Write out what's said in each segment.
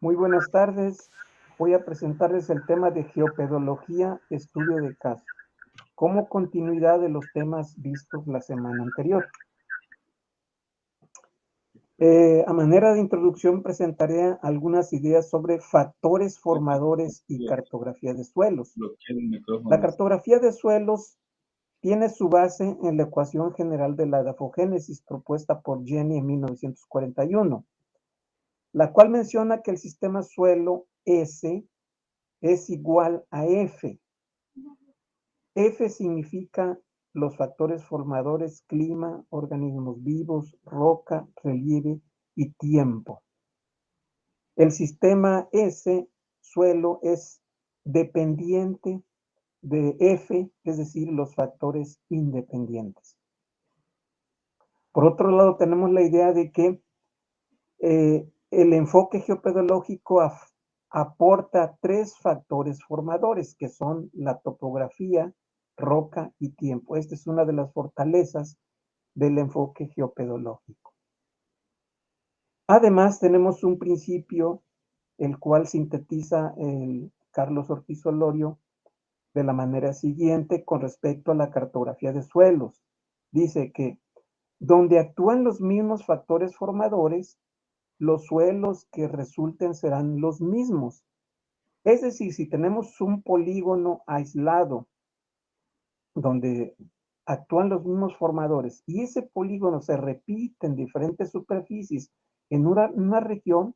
Muy buenas tardes. Voy a presentarles el tema de geopedología, estudio de caso, como continuidad de los temas vistos la semana anterior. A manera de introducción presentaré algunas ideas sobre factores formadores y cartografía de suelos. Bloquear el La micrófono. cartografía de suelos tiene su base en la ecuación general de la edafogénesis propuesta por Jenny en 1941, la cual menciona que el sistema suelo S es igual a F. F significa los factores formadores: clima, organismos vivos, roca, relieve y tiempo. El sistema S, suelo, es dependiente de F, es decir, los factores independientes. Por otro lado, tenemos la idea de que el enfoque geopedológico aporta tres factores formadores, que son la topografía, roca y tiempo. Esta es una de las fortalezas del enfoque geopedológico. Además, tenemos un principio, el cual sintetiza el Carlos Ortiz Olorio de la manera siguiente con respecto a la cartografía de suelos. Dice que donde actúan los mismos factores formadores, los suelos que resulten serán los mismos. Es decir, si tenemos un polígono aislado donde actúan los mismos formadores y ese polígono se repite en diferentes superficies en una región,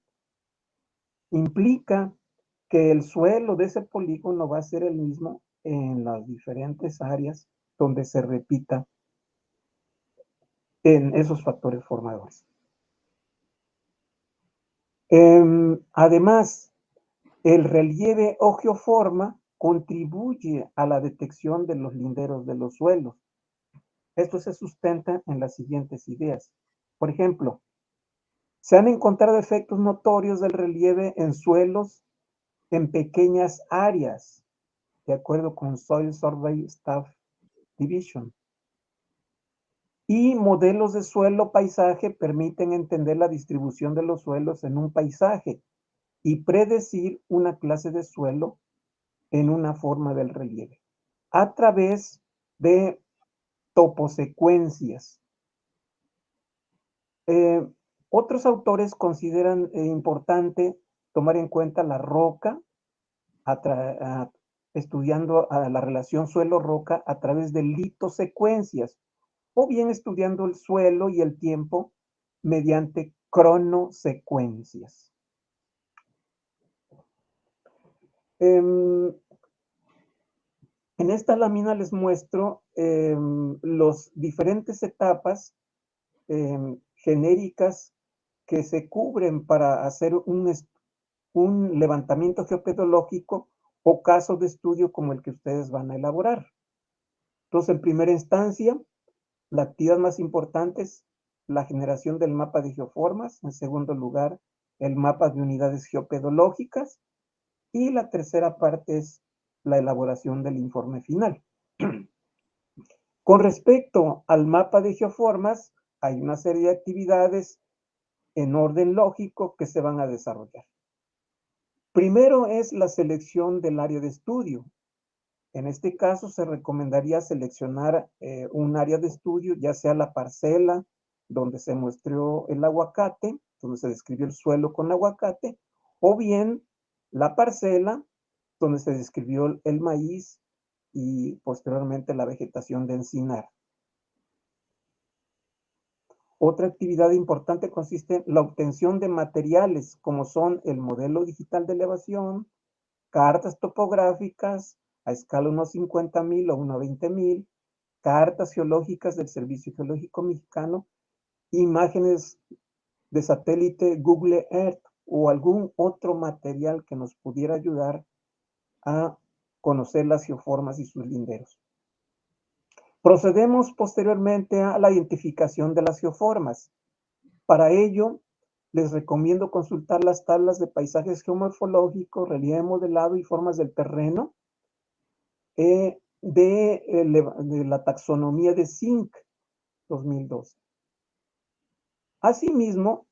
implica que el suelo de ese polígono va a ser el mismo en las diferentes áreas donde se repita en esos factores formadores. Además, el relieve o geoforma contribuye a la detección de los linderos de los suelos. Esto se sustenta en las siguientes ideas. Por ejemplo, se han encontrado efectos notorios del relieve en suelos en pequeñas áreas, de acuerdo con Soil Survey Staff Division. Y modelos de suelo-paisaje permiten entender la distribución de los suelos en un paisaje y predecir una clase de suelo en una forma del relieve a través de toposecuencias. Eh, Otros autores consideran importante tomar en cuenta la roca, estudiando la relación suelo-roca a través de litosecuencias, o bien estudiando el suelo y el tiempo mediante cronosecuencias. En esta lámina les muestro las diferentes etapas genéricas que se cubren para hacer un levantamiento geopedológico o caso de estudio como el que ustedes van a elaborar. Entonces, en primera instancia, la actividad más importante es la generación del mapa de geoformas. En segundo lugar, el mapa de unidades geopedológicas. Y la tercera parte es la elaboración del informe final. Con respecto al mapa de geoformas, hay una serie de actividades en orden lógico que se van a desarrollar. Primero es la selección del área de estudio. En este caso se recomendaría seleccionar un área de estudio, ya sea la parcela donde se muestreó el aguacate, donde se describió el suelo con aguacate, o bien la parcela donde se describió el maíz y posteriormente la vegetación de encinar. Otra actividad importante consiste en la obtención de materiales como son el modelo digital de elevación, cartas topográficas a escala 1:50,000 o 1:20,000, cartas geológicas del Servicio Geológico Mexicano, imágenes de satélite Google Earth o algún otro material que nos pudiera ayudar a conocer las geoformas y sus linderos. Procedemos posteriormente a la identificación de las geoformas. Para ello, les recomiendo consultar las tablas de paisajes geomorfológicos, relieve modelado y formas del terreno de la taxonomía de Zinc 2012. Asimismo,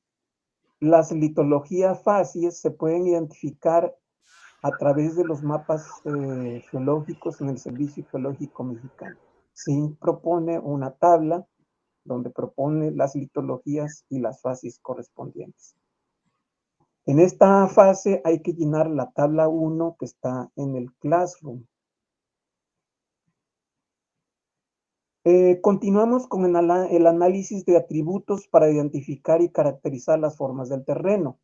Las litologías facies se pueden identificar a través de los mapas geológicos en el Servicio Geológico Mexicano. SIN propone una tabla donde propone las litologías y las fases correspondientes. En esta fase hay que llenar la tabla 1 que está en el Classroom. Continuamos con el análisis de atributos para identificar y caracterizar las formas del terreno.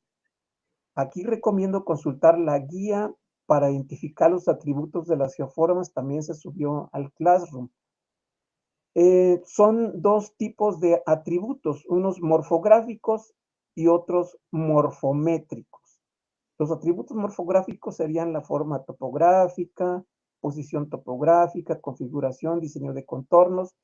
Aquí recomiendo consultar la guía para identificar los atributos de las geoformas, también se subió al Classroom. Son dos tipos de atributos, unos morfográficos y otros morfométricos. Los atributos morfográficos serían la forma topográfica, posición topográfica, configuración, diseño de contornos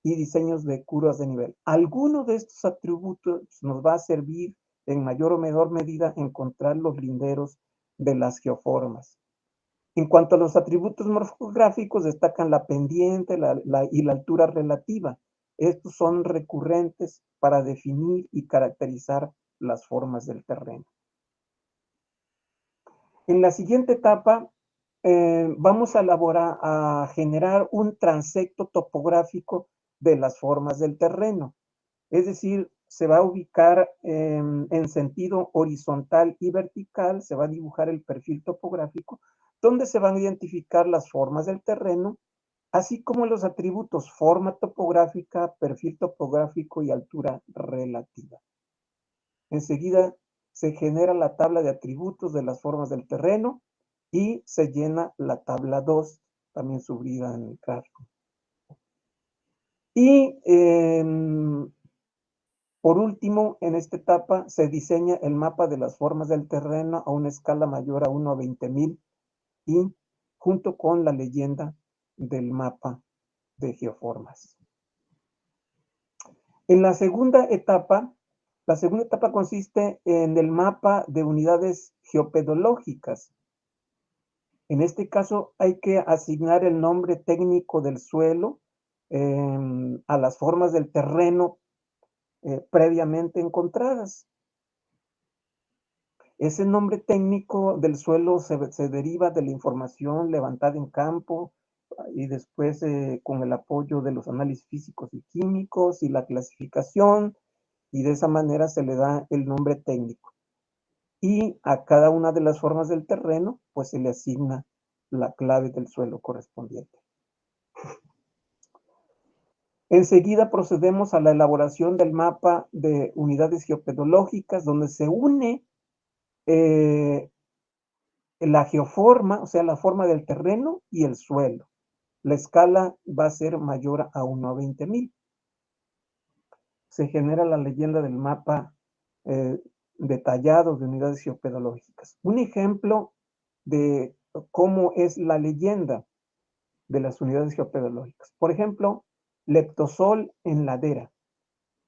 y diseños de curvas de nivel. Alguno de estos atributos nos va a servir en mayor o menor medida encontrar los linderos de las geoformas. En cuanto a los atributos morfográficos, destacan la pendiente y la altura relativa. Estos son recurrentes para definir y caracterizar las formas del terreno. En la siguiente etapa, vamos a generar un transecto topográfico de las formas del terreno. Es decir, se va a ubicar en sentido horizontal y vertical, se va a dibujar el perfil topográfico, donde se van a identificar las formas del terreno, así como los atributos forma topográfica, perfil topográfico y altura relativa. Enseguida se genera la tabla de atributos de las formas del terreno y se llena la tabla 2, también subida en el gráfico. Y por último, en esta etapa se diseña el mapa de las formas del terreno a una escala mayor a 1 a 20,000 y junto con la leyenda del mapa de geoformas. En la segunda etapa consiste en el mapa de unidades geopedológicas. En este caso hay que asignar el nombre técnico del suelo a las formas del terreno previamente encontradas. Ese nombre técnico del suelo se deriva de la información levantada en campo y después con el apoyo de los análisis físicos y químicos y la clasificación, y de esa manera se le da el nombre técnico. Y a cada una de las formas del terreno, pues se le asigna la clave del suelo correspondiente. Enseguida procedemos a la elaboración del mapa de unidades geopedológicas, donde se une la geoforma, o sea, la forma del terreno y el suelo. La escala va a ser mayor a 1 a 20,000. Se genera la leyenda del mapa detallado de unidades geopedológicas. Un ejemplo de cómo es la leyenda de las unidades geopedológicas. Por ejemplo, leptosol en ladera,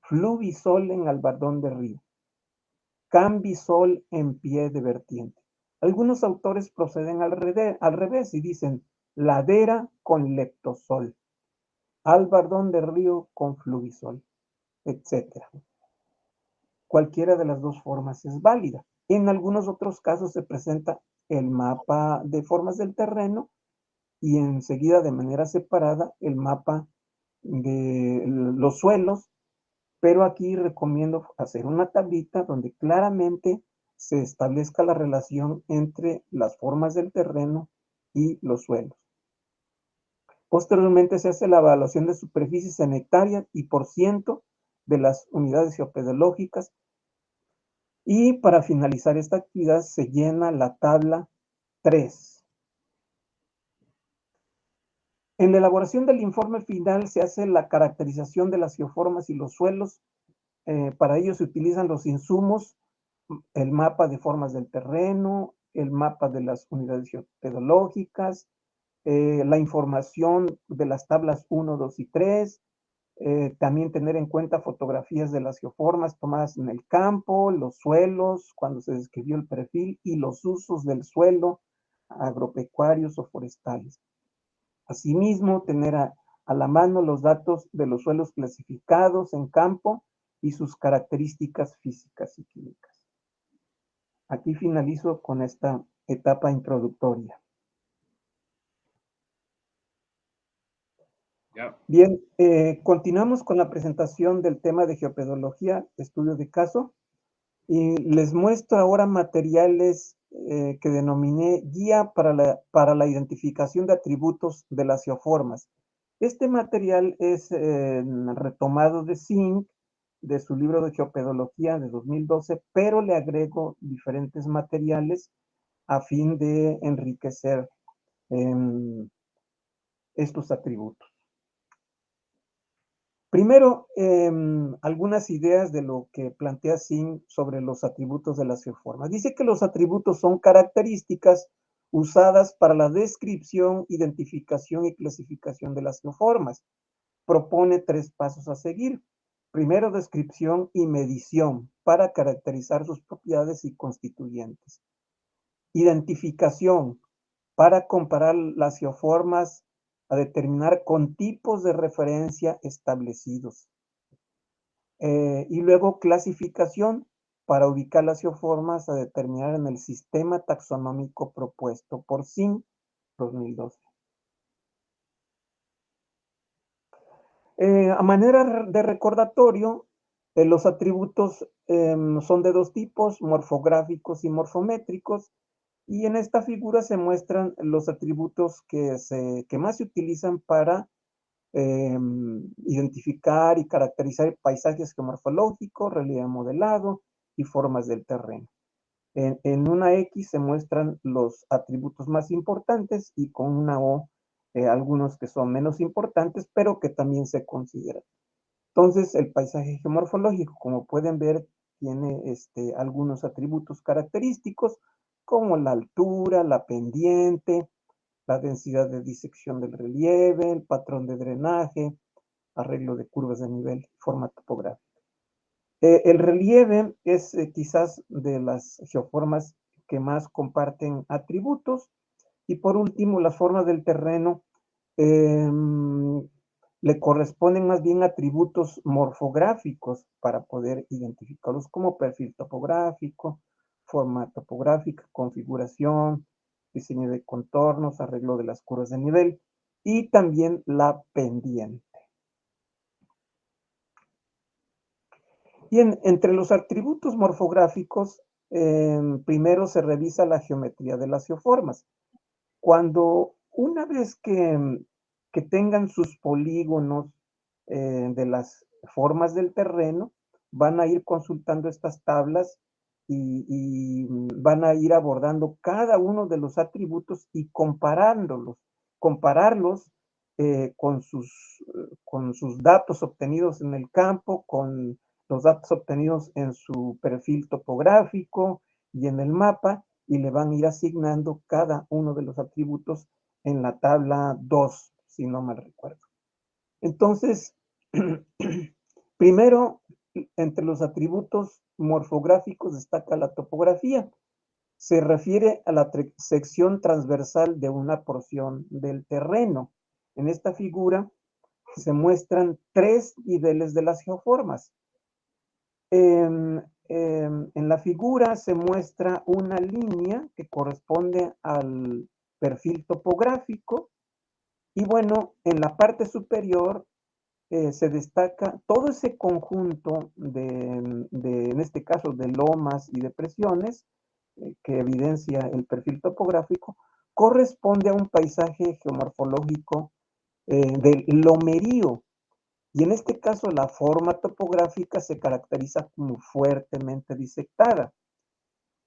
fluvisol en albardón de río, cambisol en pie de vertiente. Algunos autores proceden al revés y dicen ladera con leptosol, albardón de río con fluvisol, etc. Cualquiera de las dos formas es válida. En algunos otros casos se presenta el mapa de formas del terreno y enseguida de manera separada el mapa de los suelos, pero aquí recomiendo hacer una tablita donde claramente se establezca la relación entre las formas del terreno y los suelos. Posteriormente se hace la evaluación de superficies en hectáreas y por ciento de las unidades geopedológicas y para finalizar esta actividad se llena la tabla 3. En la elaboración del informe final se hace la caracterización de las geoformas y los suelos. Para ello se utilizan los insumos, el mapa de formas del terreno, el mapa de las unidades geopedológicas, la información de las tablas 1, 2 y 3, también tener en cuenta fotografías de las geoformas tomadas en el campo, los suelos, cuando se describió el perfil y los usos del suelo agropecuarios o forestales. Asimismo, tener a la mano los datos de los suelos clasificados en campo y sus características físicas y químicas. Aquí finalizo con esta etapa introductoria. Bien, continuamos con la presentación del tema de geopedología, estudio de caso, y les muestro ahora materiales que denominé Guía para la identificación de atributos de las geoformas. Este material es retomado de Zinc, de su libro de geopedología de 2012, pero le agrego diferentes materiales a fin de enriquecer estos atributos. Primero, algunas ideas de lo que plantea Zinc sobre los atributos de las geoformas. Dice que los atributos son características usadas para la descripción, identificación y clasificación de las geoformas. Propone 3 pasos a seguir. Primero, descripción y medición para caracterizar sus propiedades y constituyentes. Identificación para comparar las geoformas a determinar con tipos de referencia establecidos. Y luego clasificación para ubicar las geoformas a determinar en el sistema taxonómico propuesto por Zinc 2012. A manera de recordatorio, los atributos son de 2 tipos, morfográficos y morfométricos, y en esta figura se muestran los atributos que más se utilizan para identificar y caracterizar paisajes geomorfológicos, relieve modelado y formas del terreno. En una X se muestran los atributos más importantes y con una O algunos que son menos importantes, pero que también se consideran. Entonces, el paisaje geomorfológico, como pueden ver, tiene algunos atributos característicos, como la altura, la pendiente, la densidad de disección del relieve, el patrón de drenaje, arreglo de curvas de nivel, forma topográfica. El relieve es quizás de las geoformas que más comparten atributos. Y por último, las formas del terreno le corresponden más bien atributos morfográficos para poder identificarlos como perfil topográfico, forma topográfica, configuración, diseño de contornos, arreglo de las curvas de nivel y también la pendiente. Y entre los atributos morfográficos, primero se revisa la geometría de las geoformas. Cuando una vez que tengan sus polígonos de las formas del terreno, van a ir consultando estas tablas y van a ir abordando cada uno de los atributos y compararlos con sus datos obtenidos en el campo, con los datos obtenidos en su perfil topográfico y en el mapa, y le van a ir asignando cada uno de los atributos en la tabla 2, si no mal recuerdo. Entonces, primero, entre los atributos morfográficos destaca la topografía. Se refiere a la sección transversal de una porción del terreno. En esta figura se muestran 3 niveles de las geoformas. En la figura se muestra una línea que corresponde al perfil topográfico y bueno, en la parte superior se destaca todo ese conjunto en este caso, de lomas y depresiones que evidencia el perfil topográfico, corresponde a un paisaje geomorfológico del lomerío. Y en este caso la forma topográfica se caracteriza como fuertemente disectada.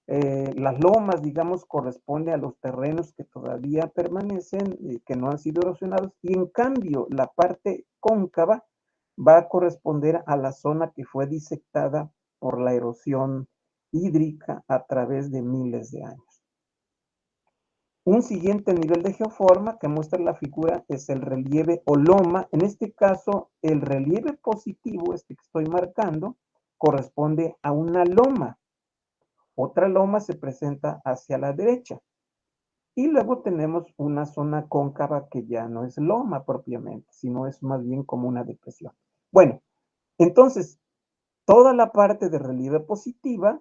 Las lomas, digamos, corresponde a los terrenos que todavía permanecen, que no han sido erosionados, y en cambio la parte cóncava va a corresponder a la zona que fue disectada por la erosión hídrica a través de miles de años. Un siguiente nivel de geoforma que muestra la figura es el relieve o loma. En este caso, el relieve positivo, que estoy marcando, corresponde a una loma. Otra loma se presenta hacia la derecha. Y luego tenemos una zona cóncava que ya no es loma propiamente, sino es más bien como una depresión. Bueno, entonces, toda la parte de relieve positiva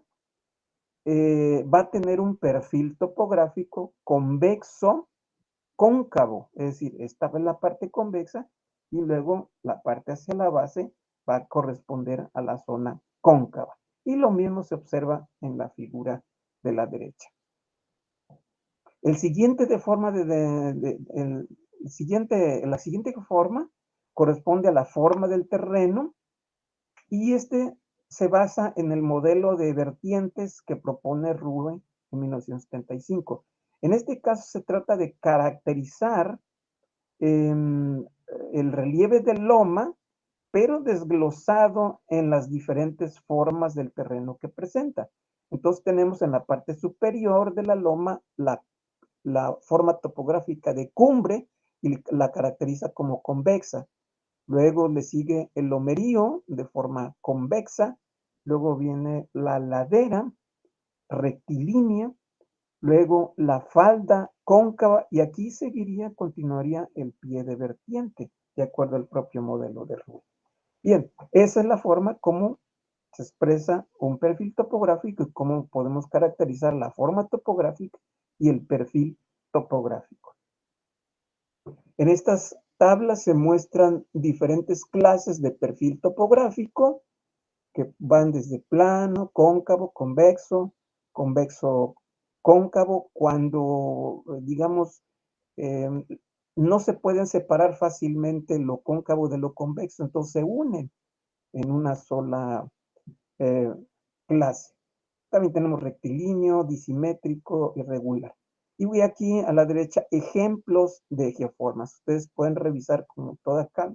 va a tener un perfil topográfico convexo cóncavo, es decir, esta es la parte convexa y luego la parte hacia la base va a corresponder a la zona cóncava. Y lo mismo se observa en la figura de la derecha. El siguiente la siguiente forma corresponde a la forma del terreno y este se basa en el modelo de vertientes que propone Rubén en 1975. En este caso se trata de caracterizar el relieve de loma, pero desglosado en las diferentes formas del terreno que presenta. Entonces tenemos en la parte superior de la loma la forma topográfica de cumbre y la caracteriza como convexa. Luego le sigue el lomerío de forma convexa. Luego viene la ladera rectilínea. Luego la falda cóncava y aquí continuaría el pie de vertiente, de acuerdo al propio modelo de Rubén. Bien, esa es la forma como se expresa un perfil topográfico y cómo podemos caracterizar la forma topográfica y el perfil topográfico. En estas tablas se muestran diferentes clases de perfil topográfico que van desde plano, cóncavo, convexo, convexo cóncavo, cuando, digamos, eh, no se pueden separar fácilmente lo cóncavo de lo convexo, entonces se unen en una sola eh, clase. También tenemos rectilíneo, disimétrico, irregular. Y voy aquí a la derecha ejemplos de geoformas. Ustedes pueden revisar como toda acá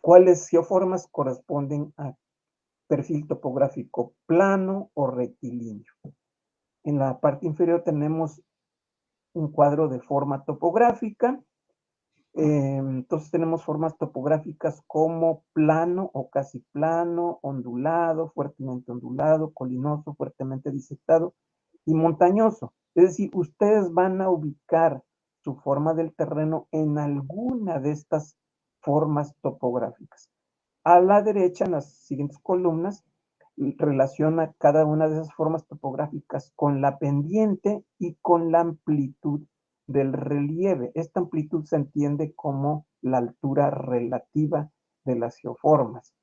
cuáles geoformas corresponden a perfil topográfico plano o rectilíneo. En la parte inferior tenemos un cuadro de forma topográfica. Entonces tenemos formas topográficas como plano o casi plano, ondulado, fuertemente ondulado, colinoso, fuertemente disectado y montañoso. Es decir, ustedes van a ubicar su forma del terreno en alguna de estas formas topográficas. A la derecha, en las siguientes columnas, relaciona cada una de esas formas topográficas con la pendiente y con la amplitud del relieve. Esta amplitud se entiende como la altura relativa de las geoformas.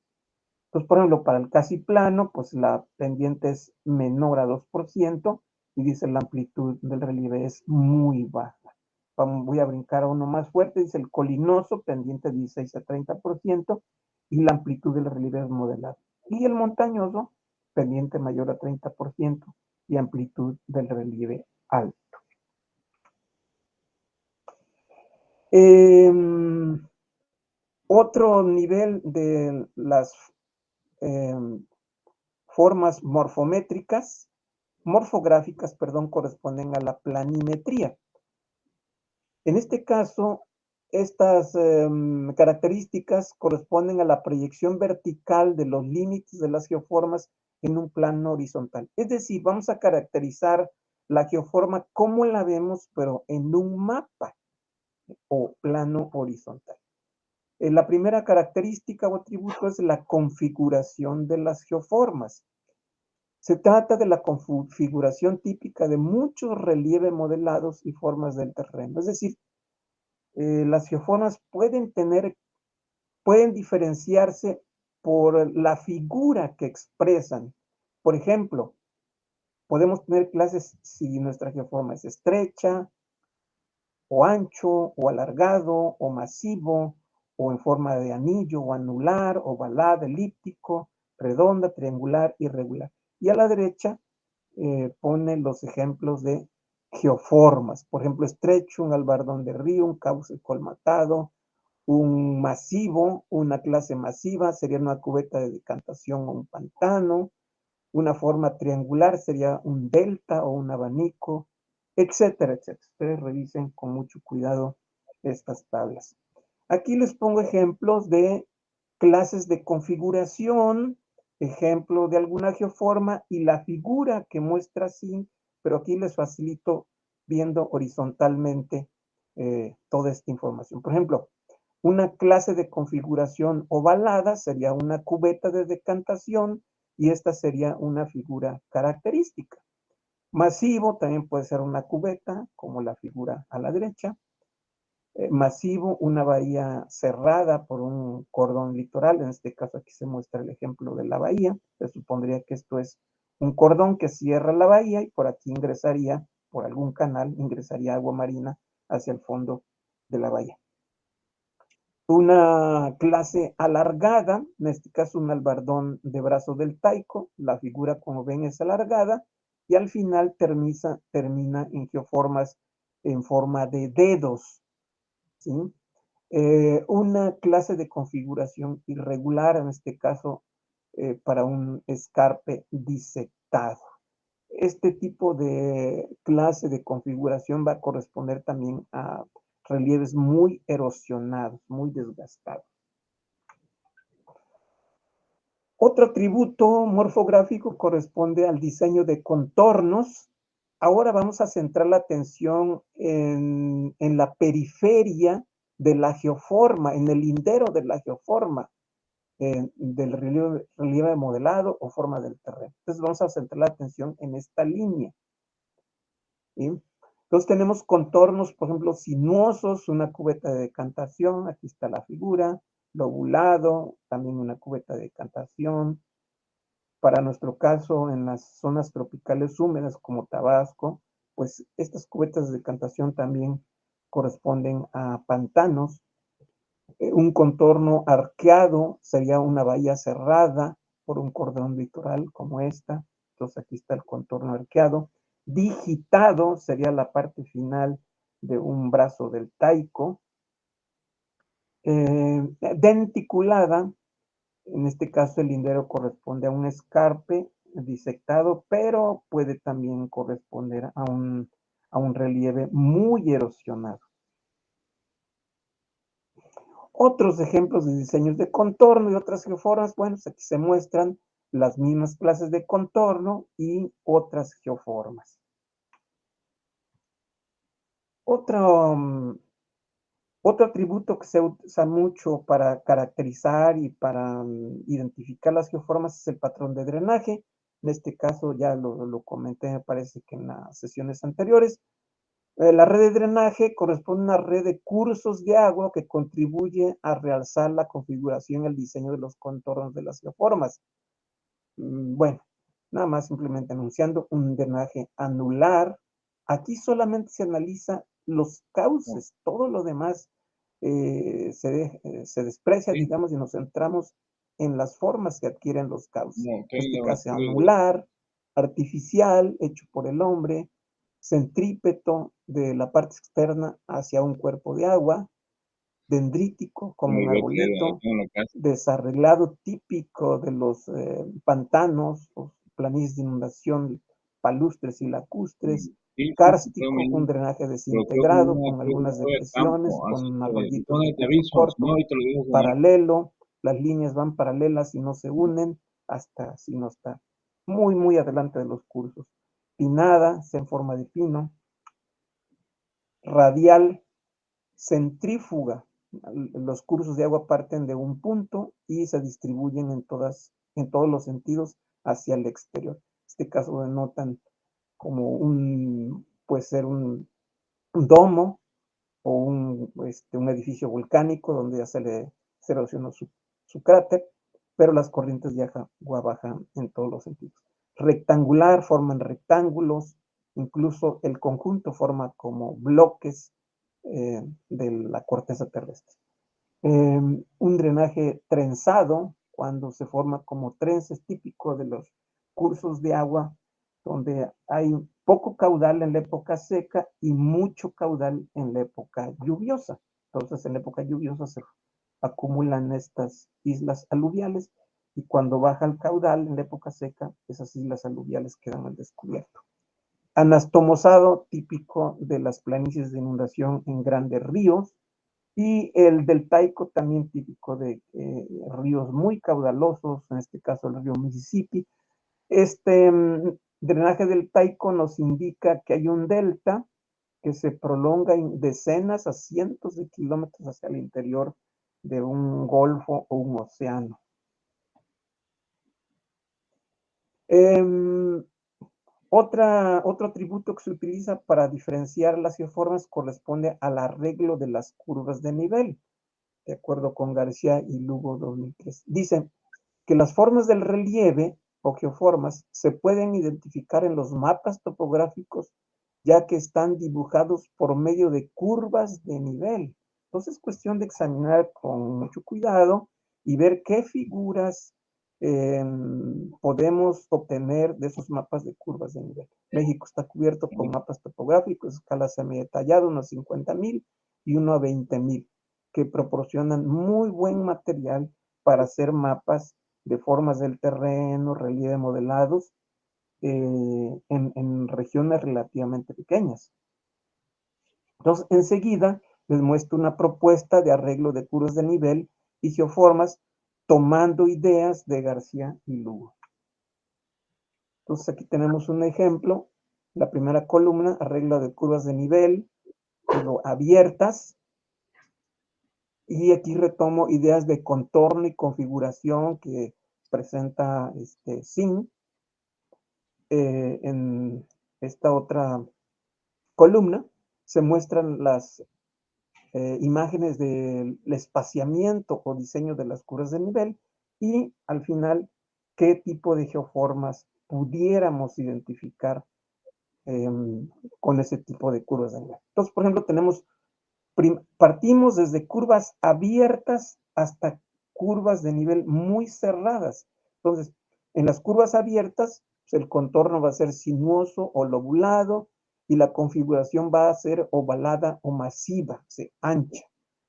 Entonces, por ejemplo, para el casi plano, pues la pendiente es menor a 2% y dice la amplitud del relieve es muy baja. Voy a brincar a uno más fuerte, dice el colinoso, pendiente 16 a 30% y la amplitud del relieve es moderada. Y el montañoso, pendiente mayor a 30% y amplitud del relieve alto. Otro nivel de las formas morfográficas, corresponden a la planimetría. En este caso, estas características corresponden a la proyección vertical de los límites de las geoformas en un plano horizontal. Es decir, vamos a caracterizar la geoforma como la vemos, pero en un mapa o plano horizontal. La primera característica o atributo es la configuración de las geoformas. Se trata de la configuración típica de muchos relieves modelados y formas del terreno. Es decir, las geoformas pueden diferenciarse por la figura que expresan. Por ejemplo, podemos tener clases si nuestra geoforma es estrecha, o ancho, o alargado, o masivo, o en forma de anillo, o anular, ovalada, elíptico, redonda, triangular, irregular. Y a la derecha pone los ejemplos de geoformas. Por ejemplo, estrecho, un albardón de río, un cauce colmatado, un masivo, una clase masiva, sería una cubeta de decantación o un pantano. Una forma triangular sería un delta o un abanico, etcétera, etcétera. Ustedes revisen con mucho cuidado estas tablas. Aquí les pongo ejemplos de clases de configuración, ejemplo de alguna geoforma y la figura que muestra así, pero aquí les facilito viendo horizontalmente toda esta información. Por ejemplo, una clase de configuración ovalada sería una cubeta de decantación y esta sería una figura característica. Masivo también puede ser una cubeta, como la figura a la derecha. Masivo, una bahía cerrada por un cordón litoral. En este caso aquí se muestra el ejemplo de la bahía. Se supondría que esto es un cordón que cierra la bahía y por aquí ingresaría, por algún canal, ingresaría agua marina hacia el fondo de la bahía. Una clase alargada, en este caso un albardón de brazo del taico, la figura como ven es alargada y al final termina en geoformas en forma de dedos, ¿sí? Una clase de configuración irregular, en este caso para un escarpe disectado. Este tipo de clase de configuración va a corresponder también a relieves muy erosionados, muy desgastados. Otro atributo morfográfico corresponde al diseño de contornos. Ahora vamos a centrar la atención en la periferia de la geoforma, en el lindero de la geoforma, del relieve modelado o forma del terreno. Entonces vamos a centrar la atención en esta línea. ¿Sí? Entonces tenemos contornos, por ejemplo, sinuosos, una cubeta de decantación, aquí está la figura, lobulado, también una cubeta de decantación. Para nuestro caso, en las zonas tropicales húmedas como Tabasco, pues estas cubetas de decantación también corresponden a pantanos. Un contorno arqueado sería una bahía cerrada por un cordón litoral como esta. Entonces aquí está el contorno arqueado. Digitado sería la parte final de un brazo del taico. Denticulada, en este caso el lindero corresponde a un escarpe disectado, pero puede también corresponder a un relieve muy erosionado. Otros ejemplos de diseños de contorno y otras geoformas, bueno, aquí se muestran las mismas clases de contorno y otras geoformas. Otro atributo que se usa mucho para caracterizar y para identificar las geoformas es el patrón de drenaje. En este caso ya lo comenté, me parece que en las sesiones anteriores. La red de drenaje corresponde a una red de cursos de agua que contribuye a realzar la configuración y el diseño de los contornos de las geoformas. Bueno, nada más simplemente anunciando un drenaje anular. Aquí solamente se analiza los cauces, todo lo demás se desprecia, digamos, y nos centramos en las formas que adquieren los cauces. En este caso, anular, artificial, hecho por el hombre, centrípeto de la parte externa hacia un cuerpo de agua, dendrítico, como un arbolito, desarreglado típico de los pantanos, o planicies de inundación, palustres y lacustres, kárstico, un drenaje desintegrado con algunas depresiones, con arroyitos de curso corto, paralelo, las líneas van paralelas y no se unen, hasta si no está muy, muy adelante de los cursos. Pinada, en forma de pino, radial, centrífuga. Los cursos de agua parten de un punto y se distribuyen en todos los sentidos hacia el exterior. En este caso denotan como puede ser un domo o un edificio volcánico donde ya se erosionó su cráter, pero las corrientes de agua bajan en todos los sentidos. Rectangular, forman rectángulos, incluso el conjunto forma como bloques de la corteza terrestre. Un drenaje trenzado, cuando se forma como trences, típico de los cursos de agua, donde hay poco caudal en la época seca y mucho caudal en la época lluviosa. Entonces, en la época lluviosa se acumulan estas islas aluviales y cuando baja el caudal en la época seca, esas islas aluviales quedan al descubierto. Anastomosado, típico de las planicies de inundación en grandes ríos, y el del Taico también típico de ríos muy caudalosos, en este caso el río Mississippi. Este drenaje del Taico nos indica que hay un delta que se prolonga en decenas a cientos de kilómetros hacia el interior de un golfo o un océano. Em, otro atributo que se utiliza para diferenciar las geoformas corresponde al arreglo de las curvas de nivel, de acuerdo con García y Lugo 2003. Dicen que las formas del relieve o geoformas se pueden identificar en los mapas topográficos, ya que están dibujados por medio de curvas de nivel. Entonces es cuestión de examinar con mucho cuidado y ver qué figuras podemos obtener de esos mapas de curvas de nivel. México está cubierto con mapas topográficos, escala semidetallada, unos 50,000 y uno a 20,000, que proporcionan muy buen material para hacer mapas de formas del terreno, relieve modelados, en regiones relativamente pequeñas. Entonces, enseguida les muestro una propuesta de arreglo de curvas de nivel y geoformas tomando ideas de García y Lugo. Entonces, aquí tenemos un ejemplo. La primera columna, arreglo de curvas de nivel, abiertas. Y aquí retomo ideas de contorno y configuración que presenta Sin. En esta otra columna se muestran las imágenes del espaciamiento o diseño de las curvas de nivel y al final qué tipo de geoformas pudiéramos identificar con ese tipo de curvas de nivel. Entonces, por ejemplo, partimos desde curvas abiertas hasta curvas de nivel muy cerradas. Entonces, en las curvas abiertas, pues el contorno va a ser sinuoso o lobulado y la configuración va a ser ovalada o masiva, o sea, ancha.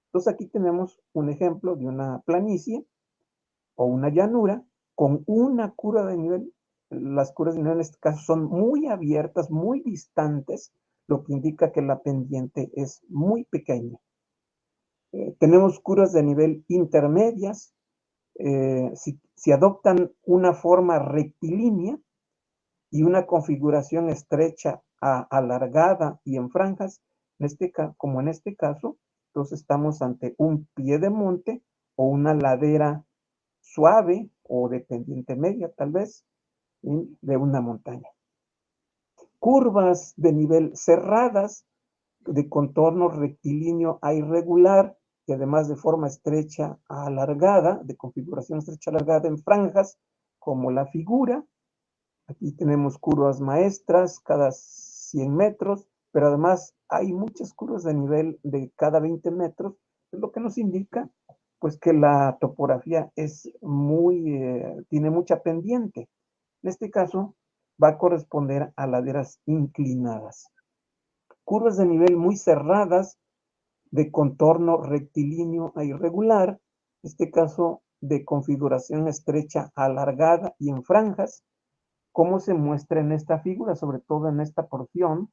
Entonces, aquí tenemos un ejemplo de una planicie o una llanura con una curva de nivel. Las curvas de nivel en este caso son muy abiertas, muy distantes, lo que indica que la pendiente es muy pequeña. Tenemos curvas de nivel intermedias. Si adoptan una forma rectilínea y una configuración estrecha, alargada y en franjas, como en este caso, entonces estamos ante un pie de monte o una ladera suave o de pendiente media, tal vez, de una montaña. Curvas de nivel cerradas, de contorno rectilíneo a irregular, y además de forma estrecha a alargada, de configuración estrecha alargada en franjas, como la figura. Aquí tenemos curvas maestras cada 100 metros, pero además hay muchas curvas de nivel de cada 20 metros, lo que nos indica pues que la topografía es tiene mucha pendiente. En este caso va a corresponder a laderas inclinadas. Curvas de nivel muy cerradas, de contorno rectilíneo a irregular, en este caso de configuración estrecha alargada y en franjas, como se muestra en esta figura, sobre todo en esta porción.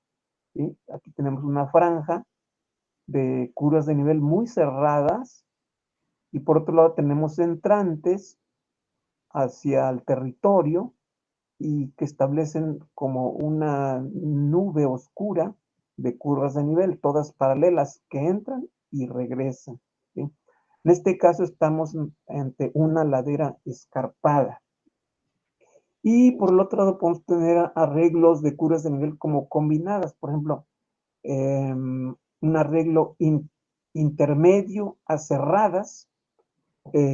¿Sí? Aquí tenemos una franja de curvas de nivel muy cerradas y por otro lado tenemos entrantes hacia el territorio y que establecen como una nube oscura de curvas de nivel, todas paralelas, que entran y regresan. ¿Sí? En este caso estamos ante una ladera escarpada. Y por el otro lado podemos tener arreglos de curvas de nivel como combinadas, por ejemplo, un arreglo intermedio a cerradas,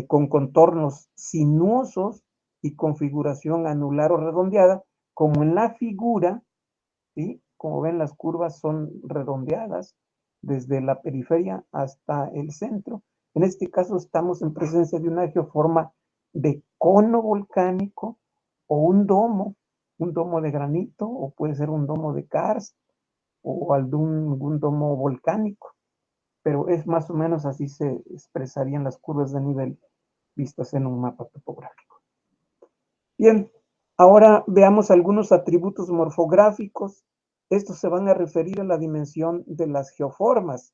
con contornos sinuosos y configuración anular o redondeada, como en la figura. ¿Sí? Como ven, las curvas son redondeadas desde la periferia hasta el centro. En este caso estamos en presencia de una geoforma de cono volcánico o un domo de granito, o puede ser un domo de karst o algún domo volcánico, pero es más o menos así se expresarían las curvas de nivel vistas en un mapa topográfico. Bien, ahora veamos algunos atributos morfográficos. Estos se van a referir a la dimensión de las geoformas.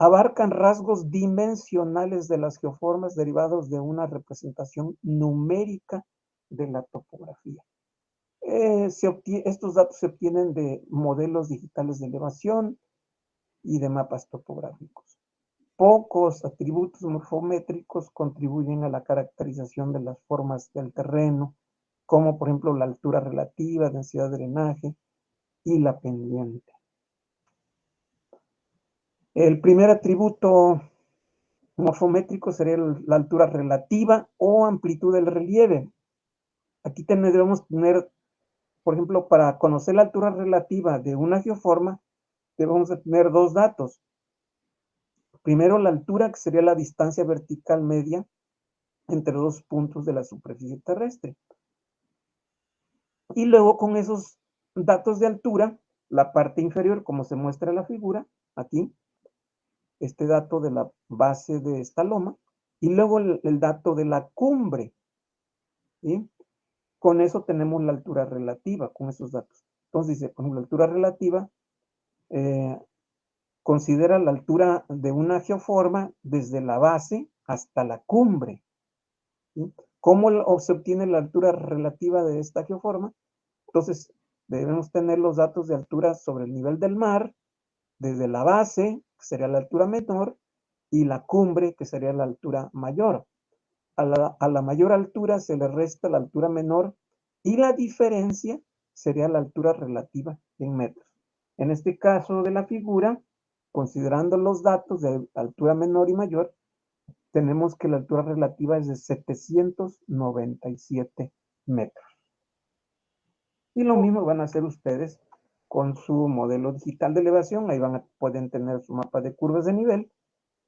Abarcan rasgos dimensionales de las geoformas derivados de una representación numérica de la topografía. Estos datos se obtienen de modelos digitales de elevación y de mapas topográficos. pocos atributos morfométricos contribuyen a la caracterización de las formas del terreno, como por ejemplo la altura relativa, densidad de drenaje y la pendiente. El primer atributo morfométrico sería la altura relativa o amplitud del relieve. Aquí debemos tener, por ejemplo, para conocer la altura relativa de una geoforma, debemos de tener dos datos. Primero, la altura, que sería la distancia vertical media entre dos puntos de la superficie terrestre. Y luego, con esos datos de altura, la parte inferior, como se muestra en la figura, aquí, este dato de la base de esta loma, y luego el dato de la cumbre, ¿sí? Con eso tenemos la altura relativa, con esos datos. Entonces dice, por ejemplo, la altura relativa considera la altura de una geoforma desde la base hasta la cumbre, ¿sí? ¿Cómo se obtiene la altura relativa de esta geoforma? Entonces, debemos tener los datos de altura sobre el nivel del mar, desde la base, que sería la altura menor, y la cumbre, que sería la altura mayor. A la mayor altura se le resta la altura menor y la diferencia sería la altura relativa en metros. En este caso de la figura, considerando los datos de altura menor y mayor, tenemos que la altura relativa es de 797 metros. Y lo mismo van a hacer ustedes con su modelo digital de elevación. Ahí pueden tener su mapa de curvas de nivel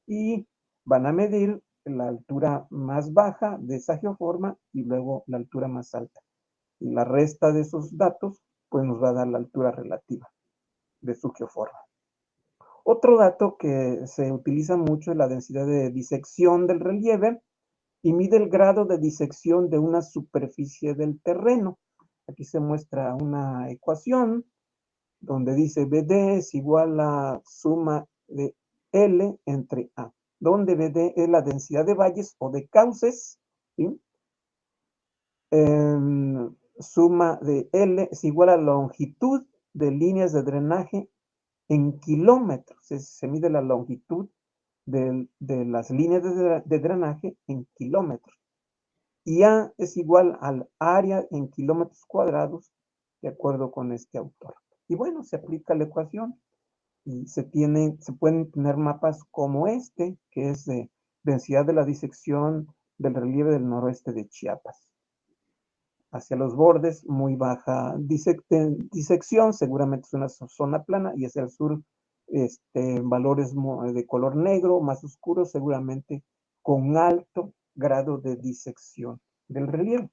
y van a medir la altura más baja de esa geoforma y luego la altura más alta. Y la resta de esos datos, pues nos va a dar la altura relativa de su geoforma. Otro dato que se utiliza mucho es la densidad de disección del relieve y mide el grado de disección de una superficie del terreno. Aquí se muestra una ecuación donde dice BD es igual a suma de L entre A, donde BD es la densidad de valles o de cauces, ¿sí? Suma de L es igual a la longitud de líneas de drenaje en kilómetros. Se mide la longitud de las líneas de drenaje en kilómetros. Y A es igual al área en kilómetros cuadrados, de acuerdo con este autor. Y bueno, se aplica la ecuación y se pueden tener mapas como este, que es de densidad de la disección del relieve del noroeste de Chiapas. Hacia los bordes, muy baja disección, seguramente es una zona plana, y hacia el sur, valores de color negro, más oscuros, seguramente con alto grado de disección del relieve.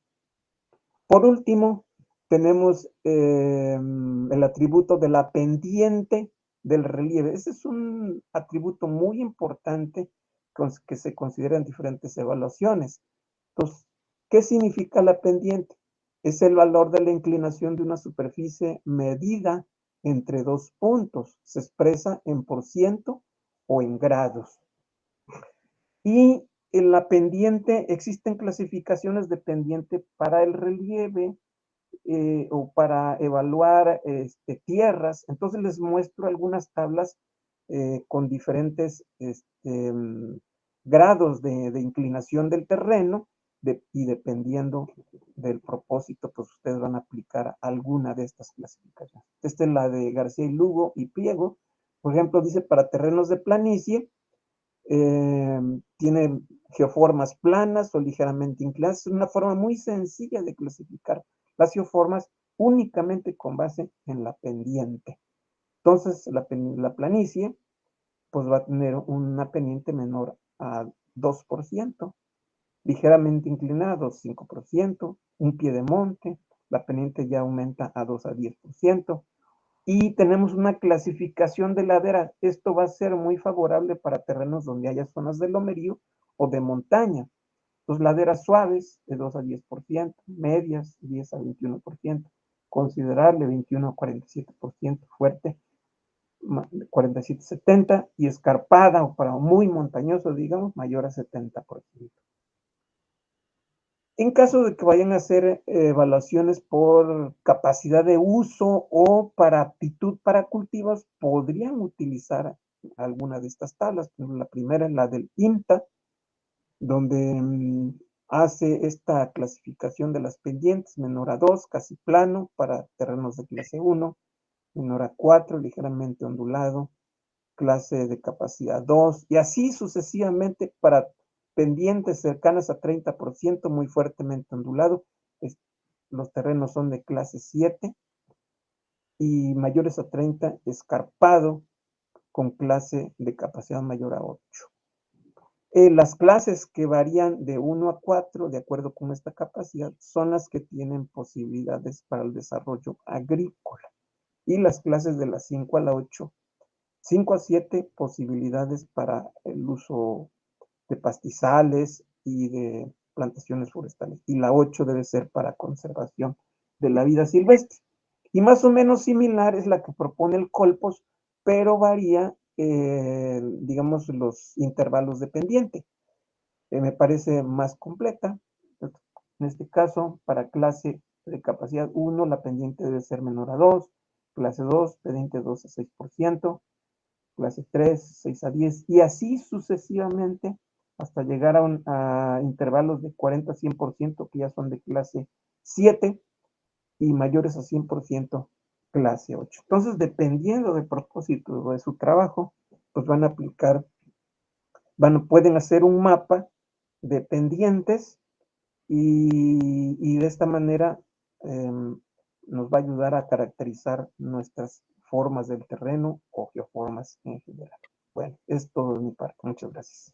Por último, tenemos el atributo de la pendiente del relieve. Ese es un atributo muy importante que se considera en diferentes evaluaciones. Entonces, ¿qué significa la pendiente? Es el valor de la inclinación de una superficie medida entre dos puntos. Se expresa en % o en grados. Y en la pendiente, existen clasificaciones de pendiente para el relieve o para evaluar tierras. Entonces les muestro algunas tablas con diferentes grados de inclinación del terreno y dependiendo del propósito, pues ustedes van a aplicar alguna de estas clasificaciones. Esta es la de García y Lugo y Pliego. Por ejemplo, dice para terrenos de planicie, tiene geoformas planas o ligeramente inclinadas. Es una forma muy sencilla de clasificar las geoformas únicamente con base en la pendiente. Entonces, la planicie pues va a tener una pendiente menor a 2%, ligeramente inclinado 5%, un pie de monte, la pendiente ya aumenta a 2 a 10%. Y tenemos una clasificación de ladera. Esto va a ser muy favorable para terrenos donde haya zonas de lomerío o de montaña. Entonces, laderas suaves de 2 a 10%, medias 10 a 21%, considerable 21 a 47%, fuerte 47 a 70%, y escarpada o para muy montañoso, digamos, mayor a 70%. En caso de que vayan a hacer evaluaciones por capacidad de uso o para aptitud para cultivos, podrían utilizar alguna de estas tablas. La primera es la del INTA, donde hace esta clasificación de las pendientes: menor a 2, casi plano para terrenos de clase 1, menor a 4, ligeramente ondulado, clase de capacidad 2, y así sucesivamente para pendientes cercanas a 30%, muy fuertemente ondulado. Los terrenos son de clase 7 y mayores a 30, escarpado, con clase de capacidad mayor a 8. Las clases que varían de 1 a 4, de acuerdo con esta capacidad, son las que tienen posibilidades para el desarrollo agrícola. Y las clases de las 5 a la 8, 5 a 7, posibilidades para el uso de pastizales y de plantaciones forestales. Y la 8 debe ser para conservación de la vida silvestre. Y más o menos similar es la que propone el Colpos, pero varía, digamos, los intervalos de pendiente. Me parece más completa. En este caso, para clase de capacidad 1, la pendiente debe ser menor a 2, clase 2, pendiente 2 a 6%, clase 3, 6 a 10, y así sucesivamente hasta llegar a intervalos de 40 a 100%, que ya son de clase 7, y mayores a 100%, clase 8. Entonces, dependiendo del propósito de su trabajo, pues van a aplicar, pueden hacer un mapa de pendientes, y de esta manera nos va a ayudar a caracterizar nuestras formas del terreno o geoformas en general. Bueno, es todo de mi parte. Muchas gracias.